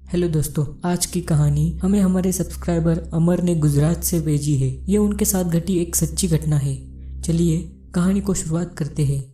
Hello दोस्तों, आज की कहानी हमें हमारे सब्सक्राइबर अमर ने गुजरात से भेजी है। ये उनके साथ घटी एक सच्ची घटना है। चलिए कहानी को शुरुआत करते हैं।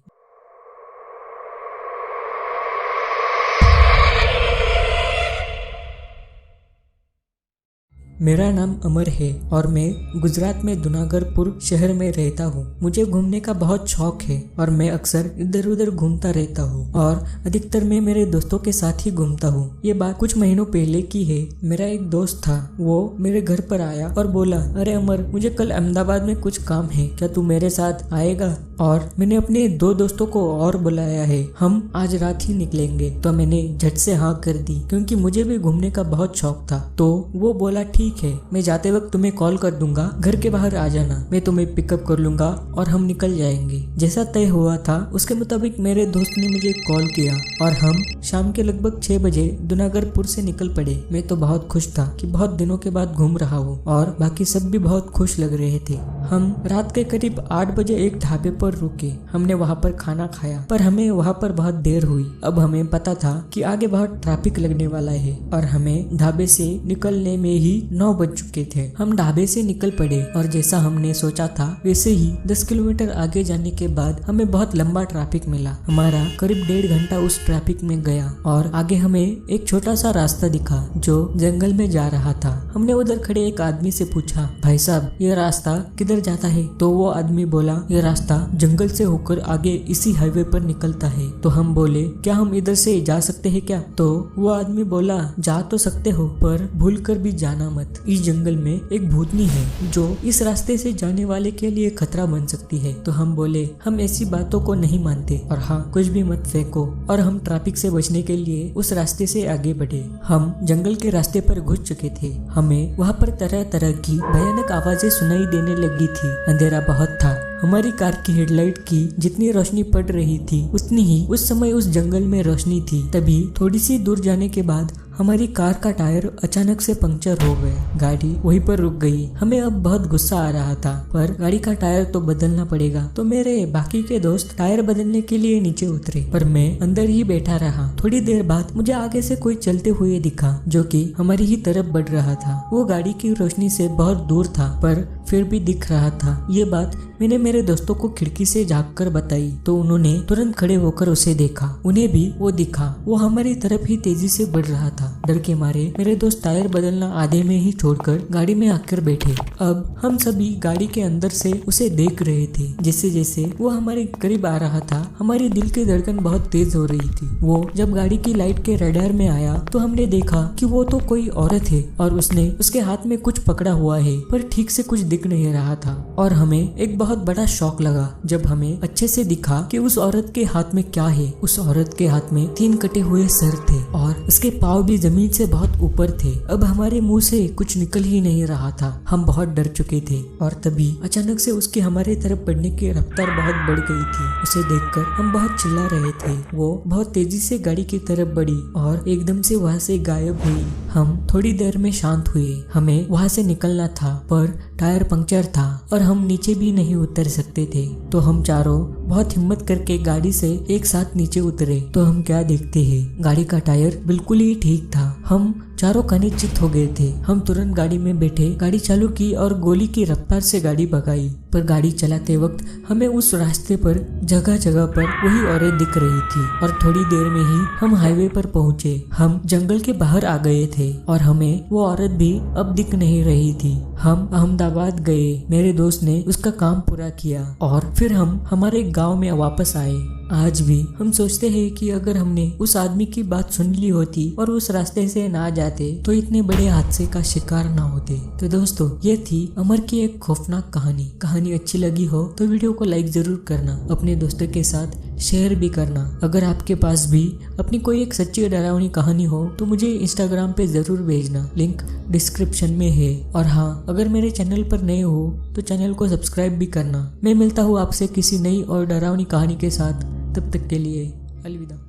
मेरा नाम अमर है और मैं गुजरात में दुनागरपुर शहर में रहता हूँ। मुझे घूमने का बहुत शौक है और मैं अक्सर इधर उधर घूमता रहता हूँ और अधिकतर मैं मेरे दोस्तों के साथ ही घूमता हूँ। ये बात कुछ महीनों पहले की है। मेरा एक दोस्त था, वो मेरे घर पर आया और बोला, अरे अमर, मुझे कल अहमदाबाद में कुछ काम है, क्या तू मेरे साथ आएगा? और मैंने अपने दो दोस्तों को और बुलाया है, हम आज रात ही निकलेंगे। तो मैंने झट से हाँ कर दी क्योंकि मुझे भी घूमने का बहुत शौक था। तो वो बोला, ठीक है, मैं जाते वक्त तुम्हें कॉल कर दूंगा, घर के बाहर आ जाना, मैं तुम्हें पिकअप कर लूंगा और हम निकल जाएंगे। जैसा तय हुआ था उसके मुताबिक मेरे दोस्त ने मुझे कॉल किया और हम शाम के लगभग 6 बजे दुनागरपुर से निकल पड़े। मैं तो बहुत खुश था कि बहुत दिनों के बाद घूम रहा हूँ और बाकी सब भी बहुत खुश लग रहे थे। हम रात के करीब 8 बजे एक ढाबे पर रुके। हमने वहाँ पर खाना खाया पर हमें वहाँ पर बहुत देर हुई। अब हमें पता था कि आगे बहुत ट्रैफिक लगने वाला है और हमें ढाबे से निकलने में ही 9 बज चुके थे। हम ढाबे से निकल पड़े और जैसा हमने सोचा था वैसे ही 10 किलोमीटर आगे जाने के बाद हमें बहुत लंबा ट्रैफिक मिला। हमारा करीब 1.5 घंटा उस ट्रैफिक में गया और आगे हमें एक छोटा सा रास्ता दिखा जो जंगल में जा रहा था। हमने उधर खड़े एक आदमी से पूछा, भाई साहब, ये रास्ता किधर जाता है? तो वो आदमी बोला, ये रास्ता जंगल से होकर आगे इसी हाईवे पर निकलता है। तो हम बोले, क्या हम इधर से जा सकते हैं क्या? तो वो आदमी बोला, जा तो सकते हो पर भूल कर भी जाना मत। इस जंगल में एक भूतनी है जो इस रास्ते से जाने वाले के लिए खतरा बन सकती है। तो हम बोले, हम ऐसी बातों को नहीं मानते और हाँ, कुछ भी मत फेंको। और हम ट्रैफिक से बचने के लिए उस रास्ते से आगे बढ़े। हम जंगल के रास्ते पर घुस चुके थे। हमें वहाँ पर तरह तरह की भयानक आवाजें सुनाई देने लगी थी। अंधेरा बहुत था। हमारी कार की हेडलाइट की जितनी रोशनी पड़ रही थी उतनी ही उस समय उस जंगल में रोशनी थी। तभी थोड़ी सी दूर जाने के बाद हमारी कार का टायर अचानक से पंक्चर हो गया। गाड़ी वहीं पर रुक गई। हमें अब बहुत गुस्सा आ रहा था पर गाड़ी का टायर तो बदलना पड़ेगा। तो मेरे बाकी के दोस्त टायर बदलने के लिए नीचे उतरे पर मैं अंदर ही बैठा रहा। थोड़ी देर बाद मुझे आगे से कोई चलते हुए दिखा जो कि हमारी ही तरफ बढ़ रहा था। वो गाड़ी की रोशनी से बहुत दूर था पर फिर भी दिख रहा था। ये बात मैंने मेरे दोस्तों को खिड़की से झांक कर बताई तो उन्होंने तुरंत खड़े होकर उसे देखा। उन्हें भी वो दिखा। वो हमारी तरफ ही तेजी से बढ़ रहा था। डर के मारे मेरे दोस्त टायर बदलना आधे में ही छोड़कर गाड़ी में आकर बैठे। अब हम सभी गाड़ी के अंदर से उसे देख रहे थे। जैसे जैसे वो हमारे करीब आ रहा था हमारी दिल की धड़कन बहुत तेज हो रही थी। वो जब गाड़ी की लाइट के रडार में आया तो हमने देखा कि वो तो कोई औरत है और उसने उसके हाथ में कुछ पकड़ा हुआ है पर ठीक से कुछ दिख नहीं रहा था। और हमें एक बहुत बड़ा शॉक लगा जब हमें अच्छे से दिखा कि उस औरत के हाथ में क्या है। उस औरत के हाथ में 3 कटे हुए सर थे और उसके पाँव भी जमीन से बहुत ऊपर थे। अब हमारे मुंह से कुछ निकल ही नहीं रहा था। हम बहुत डर चुके थे और तभी अचानक से उसकी हमारे तरफ बढ़ने की रफ्तार बहुत बढ़ गई थी। उसे देखकर हम बहुत चिल्ला रहे थे। वो बहुत तेजी से गाड़ी की तरफ बढ़ी और एकदम से वहां से गायब हुई। हम थोड़ी देर में शांत हुए। हमें वहां से निकलना था पर टायर पंक्चर था और हम नीचे भी नहीं उतर सकते थे। तो हम चारों बहुत हिम्मत करके गाड़ी से एक साथ नीचे उतरे तो हम क्या देखते हैं, गाड़ी का टायर बिल्कुल ही ठीक था। हम चारों चित हो गए थे। हम तुरंत गाड़ी में बैठे, गाड़ी चालू की और गोली की रफ्तार से गाड़ी भगाई। पर गाड़ी चलाते वक्त हमें उस रास्ते पर जगह जगह पर वही औरत दिख रही थी और थोड़ी देर में ही हम हाईवे पर पहुंचे। हम जंगल के बाहर आ गए थे और हमें वो औरत भी अब दिख नहीं रही थी। हम अहमदाबाद गए। मेरे दोस्त ने उसका काम पूरा किया और फिर हम हमारे गांव में वापस आए। आज भी हम सोचते हैं कि अगर हमने उस आदमी की बात सुन ली होती और उस रास्ते से ना जाते तो इतने बड़े हादसे का शिकार ना होते। तो दोस्तों, ये थी अमर की एक खौफनाक कहानी। कहानी अच्छी लगी हो तो वीडियो को लाइक जरूर करना, अपने दोस्तों के साथ शेयर भी करना। अगर आपके पास भी अपनी कोई एक सच्ची डरावनी कहानी हो तो मुझे इंस्टाग्राम पे जरूर भेजना, लिंक डिस्क्रिप्शन में है। और हाँ, अगर मेरे चैनल पर नए हो तो चैनल को सब्सक्राइब भी करना। मैं मिलता हूँ आपसे किसी नई और डरावनी कहानी के साथ। तब तक के लिए अलविदा।